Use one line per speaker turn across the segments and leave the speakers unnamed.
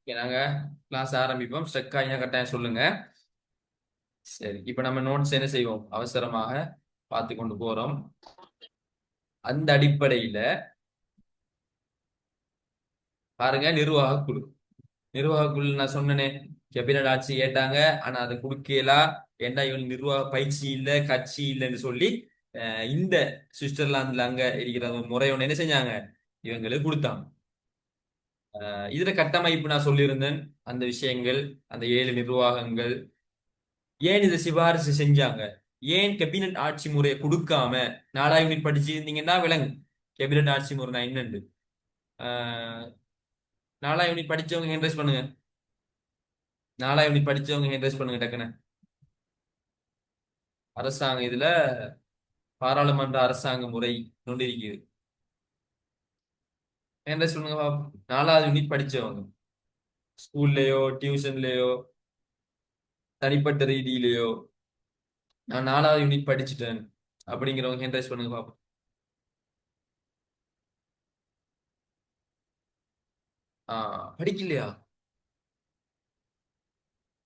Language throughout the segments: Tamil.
ஓகே, நாங்க கிளாஸ் ஆரம்பிப்போம். ஸ்ட்ரக் ஆகினா கட்டாயம் சொல்லுங்க. சரி, இப்ப நம்ம நோட்ஸ் என்ன செய்வோம்? அவசரமாக பார்த்து கொண்டு போறோம். அந்த அடிப்படையில பாருங்க, நிர்வாக குழு. நிர்வாக குழு நான் சொன்னனே, கேபினட் ஆட்சி கேட்டாங்க. ஆனா அதை குடுக்கலாம். ஏண்டா இவன் நிர்வாக பயிற்சி இல்ல, கட்சி இல்லைன்னு சொல்லி இந்த சுவிட்சர்லாந்துல அங்க இருக்கிற ஒரு முறை ஒண்ணு என்ன செஞ்சாங்க, இவங்களுக்கு கொடுத்தாங்க. இதுல கட்டமைப்பு நான் சொல்லியிருந்தேன். அந்த விஷயங்கள், அந்த 7 நிர்வாகங்கள் ஏன் இதை சிபாரிசு செஞ்சாங்க, ஏன் கேபினட் ஆட்சி முறையை கொடுக்காம 4 யூனிட் படிச்சிருந்தீங்கன்னா விளங்கு கேபினட் ஆட்சி முறை நான் என்னண்டு. ஆஹ் 4 யூனிட் படிச்சவங்க ஹேண்ட் ரைஸ் பண்ணுங்க. 4 யூனிட் படிச்சவங்க ஹேண்ட் ரைஸ் பண்ணுங்க டக்குன்னு. அரசாங்க இதுல பாராளுமன்ற அரசாங்க முறை கொண்டு இருக்குது. ஹேண்ட் ரைஸ் பண்ணுங்க பாப்போம். 4வது யூனிட் படிச்சவங்க, ஸ்கூல்லயோ டியூஷன்லயோ தனிப்பட்ட ரீதியிலயோ நான் 4வது யூனிட் படிச்சுட்டேன் அப்படிங்கிறவங்க ஹேண்ட் ரைஸ் பண்ணுங்க பாப்போம். படிக்கலையா?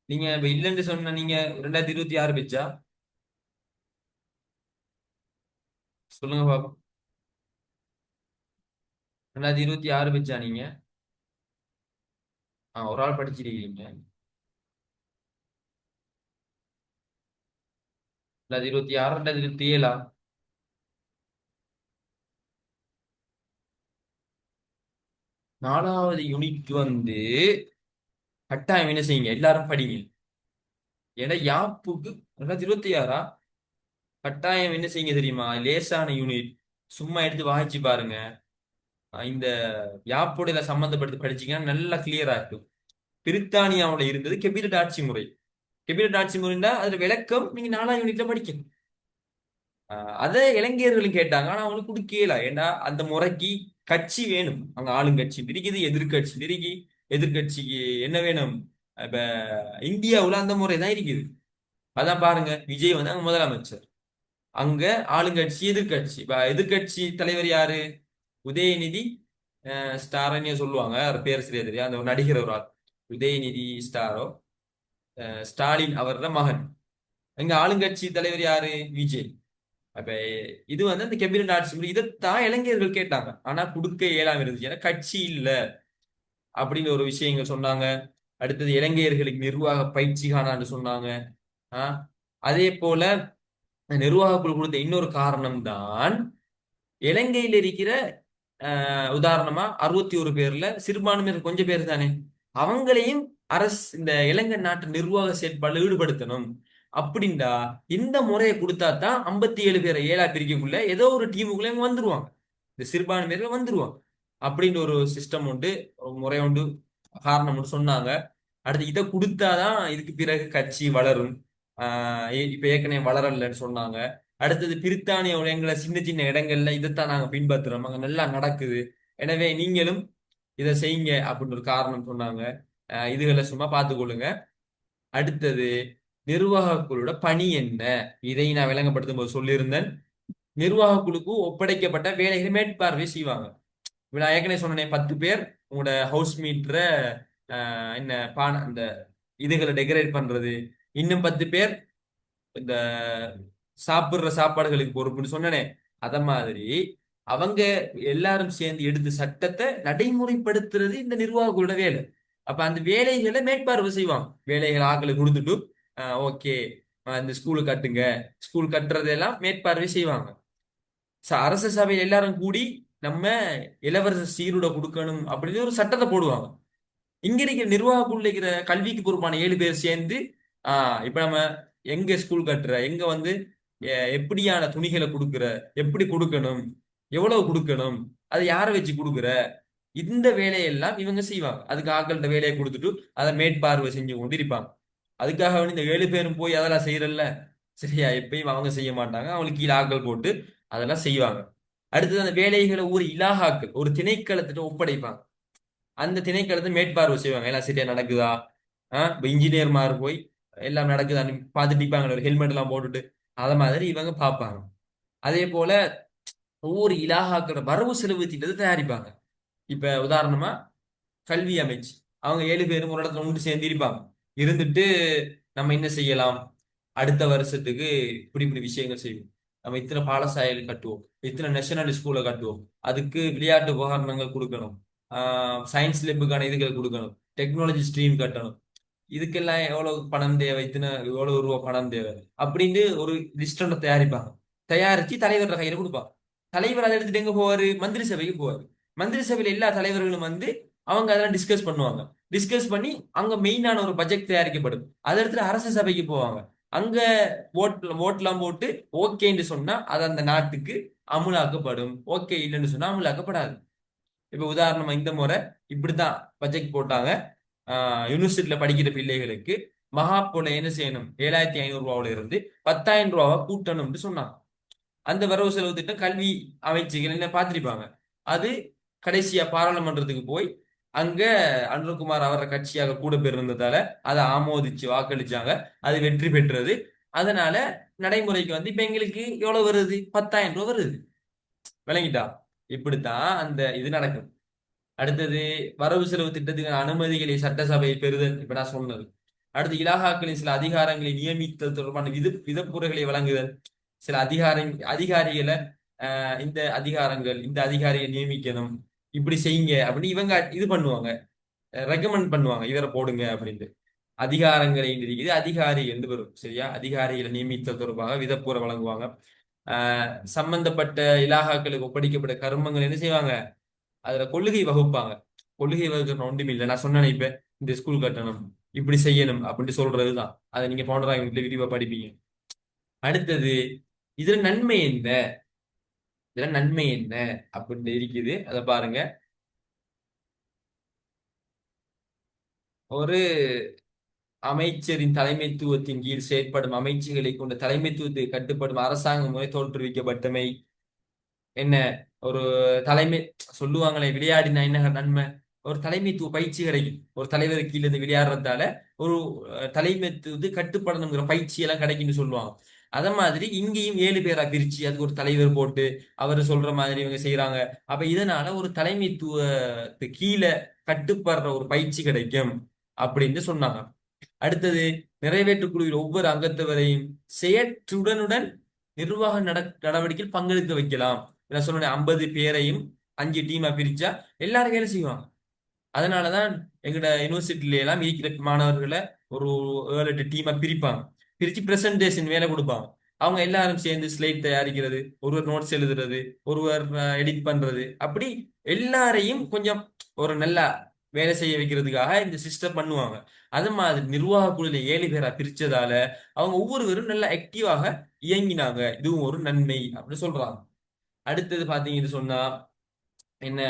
நீங்க இப்ப இல்லைன்னு சொன்ன, நீங்க 2026 பெச்சா? சொல்லுங்க பாப்போம். 2026 பெச்சா நீங்க? ஒரு ஆள் படிச்சிருக்கீங்க. 2026, 2027? 4வது யூனிட் கட்டாயம் என்ன செய்யுங்க, எல்லாரும் படிங்க. ஏன்னா யாப்புக்கு 2026 கட்டாயம் என்ன செய்யுங்க தெரியுமா? லேசான யூனிட், சும்மா எடுத்து வாசிச்சு பாருங்க. இந்த யாப்போட சம்பந்தப்படுத்தி படிச்சீங்கன்னா நல்லா கிளியரா இருக்கும். பிரித்தானியாவோட இருந்தது கெபினட் ஆட்சி முறை. கெபினட் ஆட்சி முறைன்னா அதுல விளக்கம் நீங்க 4வது யூனிட்ல படிக்கணும். அதை இளைஞர்களும் கேட்டாங்க. ஆனா அவங்களுக்கு கொடுக்கல. ஏன்னா அந்த முறைக்கு கட்சி வேணும். அங்க ஆளுங்கட்சி இருக்குது, எதிர்கட்சி இருக்கு. எதிர்கட்சிக்கு என்ன வேணும்? இப்ப இந்தியாவுல அந்த முறை தான் இருக்குது. அதான் பாருங்க, விஜய் வந்து அங்க முதலமைச்சர். அங்க ஆளுங்கட்சி எதிர்கட்சி. இப்ப எதிர்கட்சி தலைவர் யாரு? உதயநிதி ஸ்டாரன்னு சொல்லுவாங்க. அவர் பேர் சரியா தெரியும். அந்த ஒரு நடிகர் ஒரு ஆள், உதயநிதி ஸ்டாரோ ஸ்டாலின் அவரோட மகன். எங்க ஆளுங்கட்சி தலைவர் யாரு? விஜய். அப்ப இது வந்து அந்த கேபினட் ஆட்சி முறை, இதைத்தான் இளைஞர்கள் கேட்டாங்க. ஆனா கொடுக்க இயலாம இருந்துச்சு, ஏன்னா கட்சி இல்ல அப்படின்னு ஒரு விஷயங்கள் சொன்னாங்க. அடுத்தது இளைஞர்களுக்கு நிர்வாக பயிற்சி காணான்னு சொன்னாங்க. ஆஹ் அதே போல நிர்வாக குழு கொடுத்த இன்னொரு காரணம் தான், இலங்கையில் இருக்கிற உதாரணமா 61 பேர்ல சிறுபான்மையினர் கொஞ்சம் பேர் தானே, அவங்களையும் அரசு இந்த இலங்கை நாட்டு நிர்வாக செயற்பாடுல ஈடுபடுத்தணும். அப்படின்டா இந்த முறையை கொடுத்தா தான் 57 பேரை 7ஆ பிரிக்கக்குள்ள ஏதோ ஒரு டீமுக்குள்ள இவங்க வந்துருவாங்க. இந்த சிறுபான்மையினர் வந்துருவாங்க. அப்படின்னு ஒரு சிஸ்டம் உண்டு, ஒரு முறை உண்டு, காரணம் உண்டு சொன்னாங்க. அடுத்து இதை கொடுத்தாதான் இதுக்கு பிறகு கட்சி வளரும். இப்ப ஏற்கனவே வளரலன்னு சொன்னாங்க. அடுத்தது பிரித்தானிய எங்களை சின்ன சின்ன இடங்கள்ல இதைத்தான் நாங்க பின்பற்றுறோம், அங்க நல்லா நடக்குது. எனவே நீங்களும் இதை செய்யுங்க அப்படின்னு ஒரு காரணம் சொன்னாங்க. இதுகளை சும்மா பார்த்துக்கொள்ளுங்க. அடுத்தது நிர்வாக குழுவோட பணி என்ன, இதை நான் விளங்கப்படுத்தும் போது சொல்லியிருந்தேன். நிர்வாக குழுக்கு ஒப்படைக்கப்பட்ட வேலைகளை மேற்பார்வை செய்வாங்க. இப்ப நான் ஏற்கனவே சொன்னேன், 10 பேர் உங்களோட ஹவுஸ் மீட்டரை என்ன அந்த இதுகளை டெக்கரேட் பண்றது. இன்னும் 10 பேர் இந்த சாப்பிடுற சாப்பாடுகளுக்கு பொறுப்புன்னு சொன்னனே. அத மாதிரி அவங்க எல்லாரும் சேர்ந்து எடுத்த சட்டத்தை நடைமுறைப்படுத்துறது இந்த நிர்வாகிகளோட வேலை. அப்ப அந்த வேலைகளை மேற்பார்வை செய்வாங்க. வேலைகள் ஆக்களை கொடுத்துட்டு ஓகே இந்த ஸ்கூலு கட்டுங்க, ஸ்கூல் கட்டுறதெல்லாம் மேற்பார்வை செய்வாங்க. அரச சபையில் எல்லாரும் கூடி நம்ம இளவரசர் சீருடை கொடுக்கணும் அப்படின்னு ஒரு சட்டத்தை போடுவாங்க. இங்க இருக்கிற நிர்வாகக்குள்ள இருக்கிற கல்விக்கு பொறுப்பான 7 பேர் சேர்ந்து இப்ப நம்ம எங்க ஸ்கூல் கட்டுற, எங்க வந்து எப்படியான துணிகளை கொடுக்குற, எப்படி கொடுக்கணும், எவ்வளவு கொடுக்கணும், அதை யாரை வச்சு கொடுக்குற, இந்த வேலையெல்லாம் இவங்க செய்வாங்க. அதுக்கு ஆட்கள்கிட்ட வேலையை கொடுத்துட்டு அதை மேற்பார்வை செஞ்சு கொண்டு இருப்பாங்க. அதுக்காக வந்து இந்த 7 பேரும் போய் அதெல்லாம் செய்யறல்ல. சரியா? எப்பயும் அவங்க செய்ய மாட்டாங்க. அவங்களுக்கு கீழே ஆட்கள் போட்டு அதெல்லாம் செய்வாங்க. அடுத்தது அந்த வேலைகளை ஒரு இலாகாக்கள், ஒரு திணைக்களத்திட்ட ஒப்படைப்பாங்க. அந்த திணைக்களத்தை மேற்பார்வை செய்வாங்க, எல்லாம் சரியா நடக்குதா. இப்ப இன்ஜினியர்மார் போய் எல்லாம் நடக்குதான்னு பார்த்துட்டு நிப்பாங்க, ஒரு ஹெல்மெட் எல்லாம் போட்டுட்டு. அத மாதிரி இவங்க பார்ப்பாங்க. அதே போல ஒவ்வொரு இலாகாக்களோட வரவு செலவு திட்டத்தை தயாரிப்பாங்க. இப்ப உதாரணமா கல்வி அமைச்சு, அவங்க 7 பேரும் ஒரு இடத்துல ஒன்று சேர்ந்து இருப்பாங்க. இருந்துட்டு நம்ம என்ன செய்யலாம், அடுத்த வருஷத்துக்கு இப்படி இப்படி விஷயங்கள் செய்வோம். நம்ம இத்தனை பாடசாலைகள் கட்டுவோம், இத்தனை நேஷனல் ஸ்கூலை கட்டுவோம், அதுக்கு விளையாட்டு உபகரணங்கள் கொடுக்கணும், சயின்ஸ் லேபுக்கான இதுகள் கொடுக்கணும், டெக்னாலஜி ஸ்ட்ரீம் கட்டணும், இதுக்கெல்லாம் எவ்வளவு பணம் தேவை, இத்தனை எவ்வளவு ரூபா பணம் தேவை அப்படின்னு ஒரு லிஸ்ட் ஒன்று தயாரிப்பாங்க. தயாரிச்சு தலைவர் கையில கொடுப்பாங்க. தலைவர் அதை எடுத்துட்டு எங்க போவாரு, மந்திரி சபைக்கு போவாரு. மந்திரி சபையில எல்லா தலைவர்களும் வந்து அவங்க அதெல்லாம் டிஸ்கஸ் பண்ணுவாங்க. டிஸ்கஸ் பண்ணி அங்க மெயினான ஒரு பட்ஜெட் தயாரிக்கப்படும். அதை எடுத்துட்டு அரசு சபைக்கு போவாங்க. அங்க ஓட்லாம் போட்டு ஓகேன்னு சொன்னா அது அந்த நாட்டுக்கு அமுலாக்கப்படும், ஓகே இல்லைன்னு சொன்னா அமுலாக்கப்படாது. இப்ப உதாரணமா இந்த முறை இப்படித்தான் பட்ஜெட் போட்டாங்க. யூனிவர்சிட்டியில படிக்கிற பிள்ளைகளுக்கு மகாப்போல என்ன செய்யணும், 7,500 ரூபாவில இருந்து 10,000 ரூபாவை கூட்டணும்னு சொன்னாங்க. அந்த வரவு செலவு திட்டம் கல்வி அமைச்சுகள் என்ன பார்த்திருப்பாங்க. அது கடைசியா பாராளுமன்றத்துக்கு போய் அங்க அனுரகுமார் அவர கட்சியாக கூட பேர் இருந்ததால அதை ஆமோதிச்சு வாக்களிச்சாங்க. அது வெற்றி பெற்றது. அதனால நடைமுறைக்கு வந்து இப்ப எங்களுக்கு எவ்வளவு வருது, 10,000 ரூபாய் வருது. விளங்கிட்டா? இப்படித்தான் அந்த இது நடக்கும். அடுத்தது வரவு செலவு திட்டத்துக்கு அனுமதிகளை சட்டசபையை பெறுதல், இப்ப நான் சொன்னது. அடுத்து இலாகாக்களின் சில அதிகாரங்களை நியமித்தல் தொடர்பான விதப்புரைகளை வழங்குதல். சில அதிகாரிகளை இந்த அதிகாரங்கள் இந்த அதிகாரியை நியமிக்கணும், இப்படி செய்யுங்க அப்படின்னு இவங்க இது பண்ணுவாங்க, ரெக்கமெண்ட் பண்ணுவாங்க, இவரை போடுங்க அப்படின்ட்டு. அதிகாரங்களை இருக்குது அதிகாரி என்று வரும். சரியா? அதிகாரிகளை நியமித்தல் தொடர்பாக விதப்புரை வழங்குவாங்க. சம்பந்தப்பட்ட இலாகாக்களுக்கு ஒப்படைக்கப்பட்ட கருமங்கள் என்ன செய்வாங்க, அதுல கொள்கை வகுப்பாங்க. கொள்கை வகுக்கிற ஒன்றும் இல்லை. நான் சொன்னேன் இப்ப இந்த ஸ்கூல் கட்டணும், இப்படி செய்யணும் அப்படின்னு சொல்றதுதான். அதை நீங்க போன்ற விரிவா படிப்பீங்க. அடுத்தது இதுல நன்மை என்ன, இதுல நன்மை என்ன அப்படின்னு இருக்குது, அதை பாருங்க. ஒரு அமைச்சரின் தலைமைத்துவத்தின் கீழ் செயற்படும் அமைச்சுகளை கொண்ட தலைமைத்துவத்தை கட்டுப்படும் அரசாங்க முறை தோற்றுவிக்கப்பட்டமை. என்ன, ஒரு தலைமை சொல்லுவாங்களே, விளையாடினா என்ன நன்மை, ஒரு தலைமைத்துவ பயிற்சி கிடைக்கும். ஒரு தலைவர் கீழே இருந்து விளையாடுறதால ஒரு தலைமைத்துவத்து கட்டுப்படணுங்கிற பயிற்சி எல்லாம் கிடைக்கும்னு சொல்லுவாங்க. அத மாதிரி இங்கேயும் 7 பேரா பிரிச்சு அதுக்கு ஒரு தலைவர் போட்டு அவர் சொல்ற மாதிரி இவங்க செய்யறாங்க. அப்ப இதனால ஒரு தலைமைத்துவத்து கீழே கட்டுப்படுற ஒரு பயிற்சி கிடைக்கும் அப்படின்னு சொன்னாங்க. அடுத்தது நிறைவேற்று குழுவில் ஒவ்வொரு அங்கத்தவரையும் செயற்றுடனுடன் நிர்வாக நடவடிக்கையில் பங்கெடுக்க வைக்கலாம். நான் சொன்னேன் 50 பேரையும் 5 டீமா பிரிச்சா எல்லாரும் வேலை செய்வாங்க. அதனாலதான் எங்கட யூனிவர்சிட்டில எல்லாம் இருக்கிற மாணவர்களை ஒரு 7-8 டீமா பிரிப்பாங்க. பிரிச்சு பிரசன்டேஷன் வேலை கொடுப்பாங்க. அவங்க எல்லாரும் சேர்ந்து ஸ்லைட் தயாரிக்கிறது, ஒருவர் நோட்ஸ் எழுதுறது, ஒருவர் எடிட் பண்றது, அப்படி எல்லாரையும் கொஞ்சம் ஒரு நல்ல வேலை செய்ய வைக்கிறதுக்காக இந்த சிஸ்டம் பண்ணுவாங்க. அது மாதிரி நிர்வாக குழுல 7 பேரா பிரிச்சதால அவங்க ஒவ்வொருவரும் நல்ல ஆக்டிவாக இயங்கினாங்க. இதுவும் ஒரு நன்மை அப்படின்னு சொல்றாங்க. அடுத்தது பாத்தீங்கன்னு சொன்னா என்ன,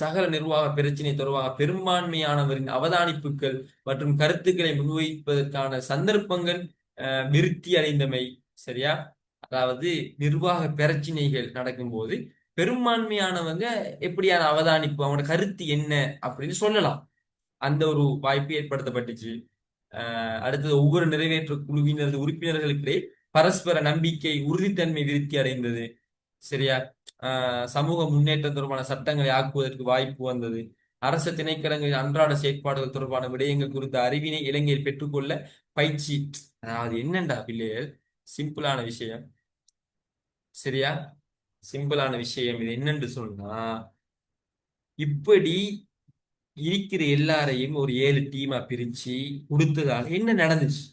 சகல நிர்வாக பிரச்சினை தொடர்பாக பெரும்பான்மையானவரின் அவதானிப்புகள் மற்றும் கருத்துக்களை முன்வைப்பதற்கான சந்தர்ப்பங்கள் விருத்தி அடைந்தமை. சரியா? அதாவது நிர்வாக பிரச்சனைகள் நடக்கும்போது பெரும்பான்மையானவங்க எப்படியான அவதானிப்பு, அவங்களோட கருத்து என்ன அப்படின்னு சொல்லலாம். அந்த ஒரு வாய்ப்பு ஏற்படுத்தப்பட்டுச்சு. அடுத்தது ஒவ்வொரு நிறைவேற்று குழுவினரது உறுப்பினர்களுக்கிடையே பரஸ்பர நம்பிக்கை உறுதித்தன்மை விருத்தி அடைந்தது. சரியா? சமூக முன்னேற்றம் தொடர்பான சட்டங்களை ஆக்குவதற்கு வாய்ப்பு வந்தது. அரசு திணைக்களங்களின் அன்றாட செயற்பாடுகள் தொடர்பான விடயங்கள் குறித்த அறிவினை இளைஞர் பெற்றுக்கொள்ள பயிற்சி. அதாவது என்னண்டா பிள்ளைகள், சிம்பிளான விஷயம். சரியா? சிம்பிளான விஷயம் இது என்னன்னு சொன்னா, இப்படி இருக்கிற எல்லாரையும் ஒரு 7 டீமா பிரிச்சு கொடுத்ததால என்ன நடந்துச்சு,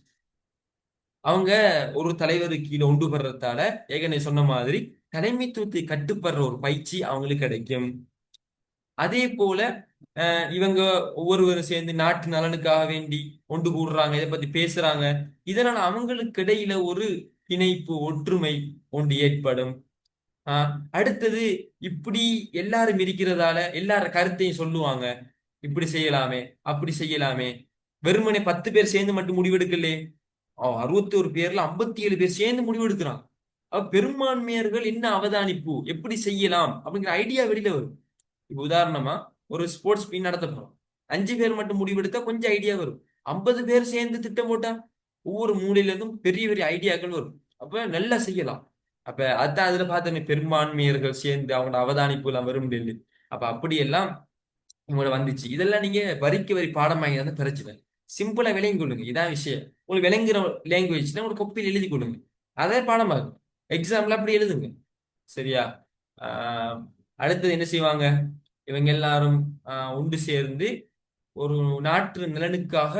அவங்க ஒரு தலைவருக்கு கீழே ஒன்று பெறத்தால ஏற்கனவே சொன்ன மாதிரி தலைமைத்துவத்தை கட்டுப்படுற ஒரு பயிற்சி அவங்களுக்கு கிடைக்கும். அதே போல இவங்க ஒவ்வொருவரும் சேர்ந்து நாட்டு நலனுக்காக வேண்டி ஒன்று கூடுறாங்க, இதை பத்தி பேசுறாங்க. இதனால அவங்களுக்கு இடையில ஒரு இணைப்பு ஒற்றுமை ஒன்று ஏற்படும். அடுத்தது இப்படி எல்லாரும் இருக்கிறதால எல்லார கருத்தையும் சொல்லுவாங்க, இப்படி செய்யலாமே அப்படி செய்யலாமே. வெறுமனே 10 பேர் சேர்ந்து மட்டும் முடிவெடுக்கலே, 61 பேர்ல 57 பேர் சேர்ந்து முடிவெடுக்கிறான். பெரும்பான்மையர்கள் என்ன அவதானிப்பு, எப்படி செய்யலாம் அப்படிங்கிற ஐடியா வெளியில வரும். இப்ப உதாரணமா ஒரு ஸ்போர்ட்ஸ் மீட் நடத்த போறோம். 5 பேர் மட்டும் முடிவெடுத்தா கொஞ்சம் ஐடியா வரும். 50 பேர் சேர்ந்து திட்டம் போட்டா ஒவ்வொரு மூலையில இருந்தும் பெரிய பெரிய ஐடியாக்கள் வரும். அப்ப நல்லா செய்யலாம். அப்ப அதான் அதுல பார்த்தோமே, பெரும்பான்மையர்கள் சேர்ந்து அவங்களோட அவதானிப்பு எல்லாம் வரும். அப்ப அப்படியெல்லாம் உங்களோட வந்துச்சு. இதெல்லாம் நீங்க வரிக்கு வரி பாடம் வாங்கி தான் பிரச்சனை. சிம்பிளா விளங்கி கொள்ளுங்க, இதான் விஷயம். உங்களுக்கு விளங்குற லாங்குவேஜ்ல உங்களுக்கு கொப்பியில் எழுதி கொள்ளுங்க, அதே பாடமாகும். எக்ஸாம்ல அப்படி எழுதுங்க. சரியா? ஆஹ் அடுத்தது என்ன செய்வாங்க? இவங்க எல்லாரும் ஒன்று சேர்ந்து ஒரு நாட்டு நலனுக்காக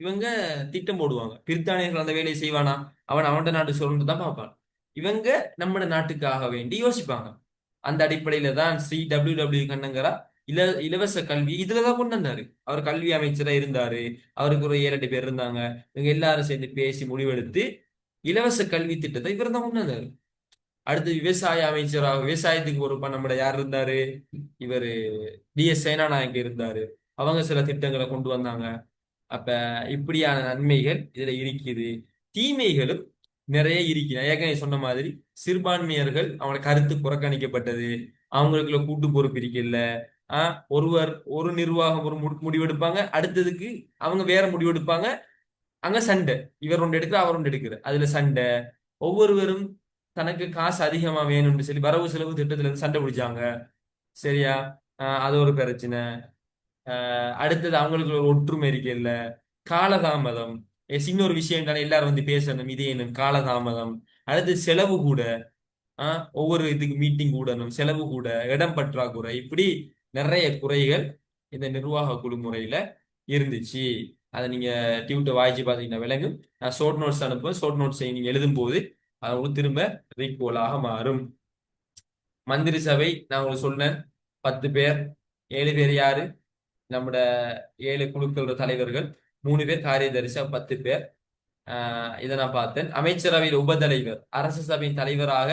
இவங்க திட்டம் போடுவாங்க. பிரித்தானியர்கள் அந்த வேலையை செய்வானா? அவன் அவனோட நாட்டு சொல்லணும் தான் பார்ப்பான். இவங்க நம்ம நாட்டுக்காக வேண்டி யோசிப்பாங்க. அந்த அடிப்படையில தான் CWW கண்ணங்கரா இலவச கல்வி இதுலதான் கொண்டு வந்தாரு. அவர் கல்வி அமைச்சரா இருந்தாரு. அவருக்கு ஒரு 7 8 பேர் இருந்தாங்க. இவங்க எல்லாரும் சேர்ந்து பேசி முடிவெடுத்து இலவச கல்வி திட்டத்தை இவர் தான் கொண்டு வந்தாரு. அடுத்து விவசாய அமைச்சராக விவசாயத்துக்கு பொறுப்பா நம்மட யார் இருந்தாரு? இவரு DS சேனாநாயக்க இருந்தாரு. அவங்க சில திட்டங்களை கொண்டு வந்தாங்க. அப்ப இப்படியான நன்மைகள் இதுல இருக்குது. தீமைகளும் நிறைய இருக்குது. நான் ஏற்கனவே சொன்ன மாதிரி சிறுபான்மையர்கள் அவங்களோட கருத்து புறக்கணிக்கப்பட்டது. அவங்களுக்குள்ள கூட்டு பொறுப்பு இருக்குல்ல. ஒருவர் ஒரு நிர்வாகம் ஒரு முடிவெடுப்பாங்க, அடுத்ததுக்கு அவங்க வேற முடிவெடுப்பாங்க. அங்க சண்டை. இவர் ஒன்று எடுக்கிற, அவர் ஒன்று எடுக்கிற, அதுல சண்டை. ஒவ்வொருவரும் தனக்கு காசு அதிகமா வேணும்னு சொல்லி வரவு செலவு திட்டத்துல இருந்து சண்டை பிடிச்சாங்க. சரியா? அது ஒரு பிரச்சனை. அடுத்தது அவங்களுக்கு ஒரு ஒற்றுமை இருக்கு இல்ல. காலதாமதம். இன்னொரு விஷயம் தானே, எல்லாரும் வந்து பேசணும், இது என்ன காலதாமதம். அடுத்து செலவு கூட. ஒவ்வொரு இதுக்கு மீட்டிங் கூடணும், செலவு கூட, இடம் பற்றாக்குறை, இப்படி நிறைய குறைகள் இந்த நிர்வாக குழு முறையில இருந்துச்சு. அதை நீங்க டியூட்டை வாய்ச்சி பார்த்தீங்கன்னா விளங்கும். நான் ஷோர்ட் நோட்ஸ் அனுப்புவேன். ஷோர்ட் நோட்ஸ் நீங்க எழுதும் போது அது உங்களுக்கு திரும்ப ரீகோலாக மாறும். மந்திரி சபை நான் உங்களுக்கு சொன்னேன். 10 பேர். 7 பேர் யாரு? நம்மட 7 குழுக்களோட தலைவர்கள். 3 பேர் காரியதரிசி, 10 பேர். இதை நான் பார்த்தேன். அமைச்சரவையில் உபதலைவர் அரசு சபையின் தலைவராக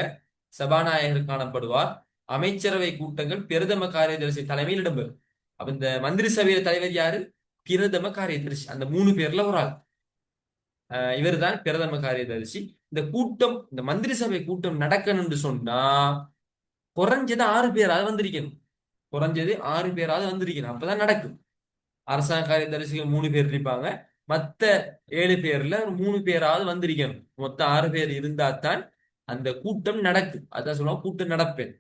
சபாநாயகர் காணப்படுவார். அமைச்சரவை கூட்டங்கள் பிரதம காரியதரிசி தலைமையில் இடம்பெறும். அப்ப இந்த மந்திரி சபையில தலைவர் யாரு? பிரதம காரியதரிசி. அந்த 3 பேர்ல ஒரு ஆள். இவர் தான் பிரதம காரியதரிசி. இந்த மந்திரி சபை கூட்டம் நடக்கணும்னு சொன்னா குறைஞ்சது 6 பேராவது வந்திருக்கணும். குறைஞ்சது 6 பேராவது வந்திருக்கணும், அப்பதான் நடக்கும். அரசாங்க காரியதரிசிகள் 3 பேர் இருப்பாங்க. மத்த 7 பேர்ல ஒரு 3 பேராவது வந்திருக்கணும். மொத்தம் 6 பேர் இருந்தா தான் அந்த கூட்டம் நடக்கும். அதான் சொல்லுவாங்க கூட்டம் நடப்பேன்.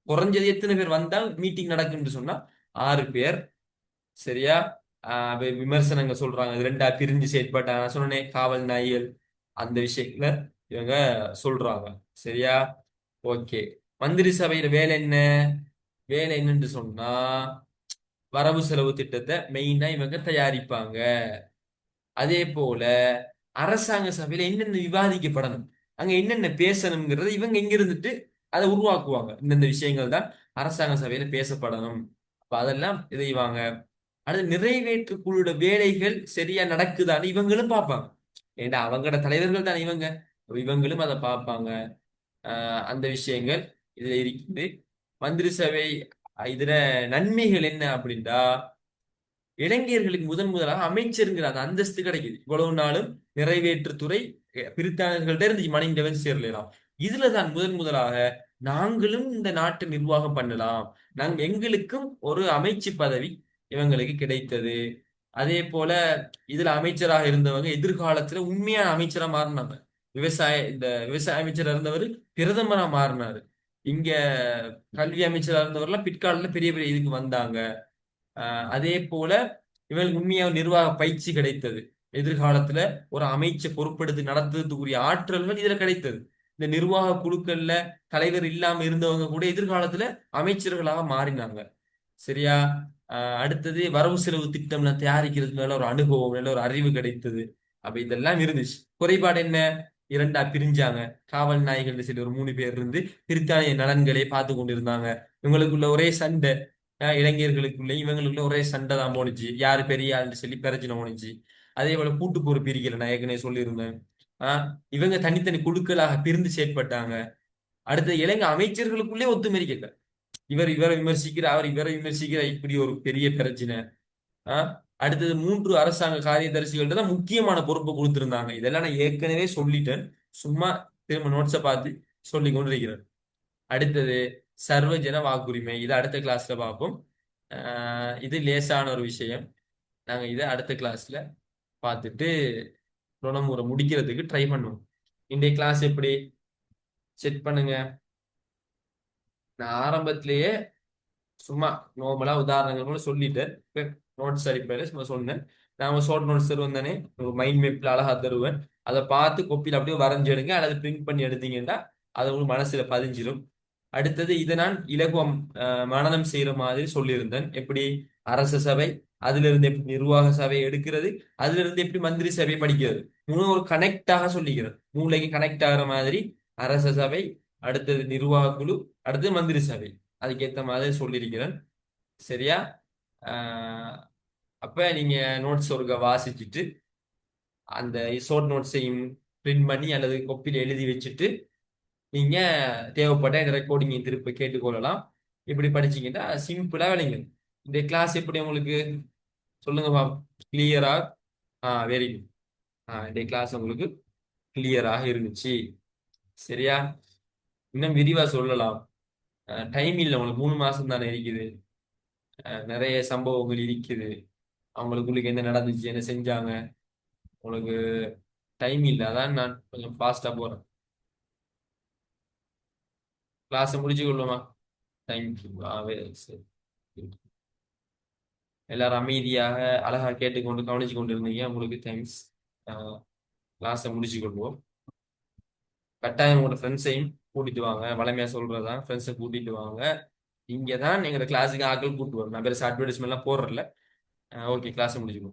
குறைஞ்சது எத்தனை பேர் வந்தால் மீட்டிங் நடக்கும்னு சொன்னா 6 பேர். சரியா? விமர்சனங்க சொல்றாங்க, இது ரெண்டா பிரிஞ்சு செயற்பட்டாங்க. நான் சொன்னேன் காவல் நாய்கள், அந்த விஷயத்துல இவங்க சொல்றாங்க. சரியா? ஓகே. மந்திரி சபையில வேலை என்ன? வேலை என்னன்னு சொன்னா வரவு செலவு திட்டத்தை மெயினா இவங்க தயாரிப்பாங்க. அதே போல அரசாங்க சபையில என்னென்ன விவாதிக்கப்படணும், அங்க என்னென்ன பேசணுங்கிறத இவங்க எங்க இருந்துட்டு அதை உருவாக்குவாங்க. இந்தந்த விஷயங்கள் தான் அரசாங்க சபையில பேசப்படணும். அப்ப அதெல்லாம் இதைவாங்க. அடுத்து நிறைவேற்று குழுட வேலைகள் சரியா நடக்குதான்னு இவங்களும் பார்ப்பாங்க. ஏன்னா அவங்களோட தலைவர்கள் தான் இவங்க. இவங்களும் அதை பார்ப்பாங்க. அந்த விஷயங்கள் இதுல இருக்குது. மந்திரி சபை இதுல நன்மைகள் என்ன அப்படின்னா, இளைஞர்களுக்கு முதலாக அமைச்சருங்கிற அந்த அந்தஸ்து கிடைக்குது. இவ்வளவு நாளும் நிறைவேற்றுத்துறை பிரித்தானியர்கள்ட்ட இருந்து மணி டெவன் சேரலாம். இதுலதான் முதலாக நாங்களும் இந்த நாட்டை நிர்வாகம் பண்ணலாம், எங்களுக்கும் ஒரு அமைச்சு பதவி இவங்களுக்கு கிடைத்தது. அதே போல இதுல அமைச்சராக இருந்தவங்க எதிர்காலத்துல உண்மையான அமைச்சரா மாறினாங்க. இந்த விவசாய அமைச்சரா இருந்தவர் பிரதமரா மாறினாரு. இங்க கல்வி அமைச்சரா இருந்தவர்லாம் பிற்காலத்துல பெரிய பெரிய இதுக்கு வந்தாங்க. அதே போல இவங்களுக்கு உண்மையாக நிர்வாக பயிற்சி கிடைத்தது. எதிர்காலத்துல ஒரு அமைச்சை பொறுப்பெடுத்து நடத்துறதுக்குரிய ஆற்றல்கள் இதுல கிடைத்தது. இந்த நிர்வாக குழுக்கள்ல தலைவர் இல்லாம இருந்தவங்க கூட எதிர்காலத்துல அமைச்சர்களாக மாறினாங்க. சரியா? அடுத்தது வரவு செலவு திட்டம்ல தயாரிக்கிறதுக்கு மேல ஒரு அனுபவம், நல்ல ஒரு அறிவு கிடைத்தது. அப்ப இதெல்லாம் இருந்துச்சு. குறைபாடு என்ன? இரண்டா பிரிஞ்சாங்க. காவல் நாய்கள் சரி ஒரு 3 பேர் இருந்து பிரித்தானிய நலன்களை பார்த்து கொண்டிருந்தாங்க. இவங்களுக்குள்ள ஒரே சண்டை. இளைஞர்களுக்குள்ள இவங்களுக்குள்ள ஒரே சண்டை தான் போனுச்சு, யாரு பெரிய ஆள்னு சொல்லி பிரச்சனை போனுச்சு. அதே போல கூட்டு பொறுப்பு இருக்கல, நான் ஏற்கனவே சொல்லியிருந்தேன். இவங்க தனித்தனி குழுக்களாக பிரிந்து செயற்பட்டாங்க. அடுத்த இளைஞ அமைச்சர்களுக்குள்ளே ஒத்துமை இருக்கல. இவர் இவரை விமர்சிக்கிற, அவர் இவரை விமர்சிக்கிற, இப்படி ஒரு பெரிய பிரச்சனை. ஆஹ் அடுத்தது 3 அரசாங்க காரியதரிசிகள்ட்ட தான் முக்கியமான பொறுப்பை கொடுத்திருந்தாங்க. இதெல்லாம் நான் ஏற்கனவே சொல்லிட்டேன். சும்மா திரும்ப நோட்ஸை பார்த்து சொல்லி கொண்டிருக்கிறேன். அடுத்தது சர்வஜன வாக்குரிமை. இதை அடுத்த கிளாஸ்ல பார்ப்போம். இது லேசான ஒரு விஷயம். நாங்க இதை அடுத்த கிளாஸ்ல பார்த்துட்டு ருணமுறை முடிக்கிறதுக்கு ட்ரை பண்ணுவோம். இன்றைய கிளாஸ் எப்படி செட் பண்ணுங்க. நான் ஆரம்பத்திலேயே சும்மா நார்மலா உதாரணங்கள் கூட சொல்லிட்டேன். நோட்ஸ் அடிப்படையில் சும்மா சொன்னேன். நான் ஷார்ட் நோட்ஸ் தருவேன் தானே, ஒரு மைண்ட் மேப்ல அழகா தருவேன். அதை பார்த்து கொப்பியில் அப்படியே வரைஞ்சு எடுங்க, அல்லது பிரிண்ட் பண்ணி எடுத்தீங்கன்னா அது உங்களுக்கு மனசுல பதிஞ்சிடும். அடுத்தது இதை நான் இலகுவம் மனனம் செய்யற மாதிரி சொல்லியிருந்தேன். எப்படி அரச சபை, அதுல இருந்து எப்படி நிர்வாக சபை எடுக்கிறது, அதுல இருந்து எப்படி மந்திரி சபை படிக்கிறது, மூணு ஒரு கனெக்டாக சொல்லிக்கிறேன். மூளைக்கு கனெக்ட் ஆகிற மாதிரி அரச சபை, அடுத்தது நிர்வாக குழு, அடுத்தது மந்திரி சபை, அதுக்கேற்ற மாதிரி சொல்லியிருக்கிறேன். சரியா? ஆஹ் அப்ப நீங்க நோட்ஸ் ஒருக்க வாசிச்சுட்டு அந்த ஷார்ட் நோட்ஸையும் பிரிண்ட் பண்ணி அல்லது கொப்பியில் எழுதி வச்சுட்டு நீங்க தேவைப்பட்ட இந்த ரெக்கார்டிங்கை திருப்பி கேட்டுக்கொள்ளலாம். இப்படி படிச்சீங்கன்னா சிம்பிளா விளங்க. இந்த கிளாஸ் எப்படி உங்களுக்கு சொல்லுங்க பாப்போம். கிளியரா? Very good. இந்த கிளாஸ் உங்களுக்கு கிளியராக இருந்துச்சு. சரியா? இன்னும் விரிவா சொல்லலாம். டைம் இல்லை, உங்களுக்கு 3 மாசம் தானே இருக்குது. நிறைய சம்பவங்கள் இருக்குது. அவங்களுக்குள்ளுக்கு என்ன நடந்துச்சு, என்ன செஞ்சாங்க, உங்களுக்கு டைம் இல்லை. அதான் நான் கொஞ்சம் ஃபாஸ்டா போறேன். கிளாஸை முடிச்சு கொள்ளுமா? தேங்க்யூ. சரி. எல்லாரும் அமைதியாக அழகா கேட்டுக்கொண்டு கவனிச்சு கொண்டு இருந்தீங்க, உங்களுக்கு தேங்க்ஸ். கிளாஸை முடிச்சு கொள்வோம். கட்டாயம் உங்களோட ஃப்ரெண்ட்ஸையும் கூட்டிட்டு வாங்க. வளமையா சொல்றதுதான், ஃப்ரெண்ட்ஸை கூட்டிட்டு வாங்க. இங்கே தான் எங்களோட கிளாஸுக்கு ஆட்கள் கூட்டு வரும். நான் பெருசாக அட்வர்டைஸ்மெண்ட்லாம் போடுறல. ஓகே, கிளாஸை முடிச்சுக்கோ.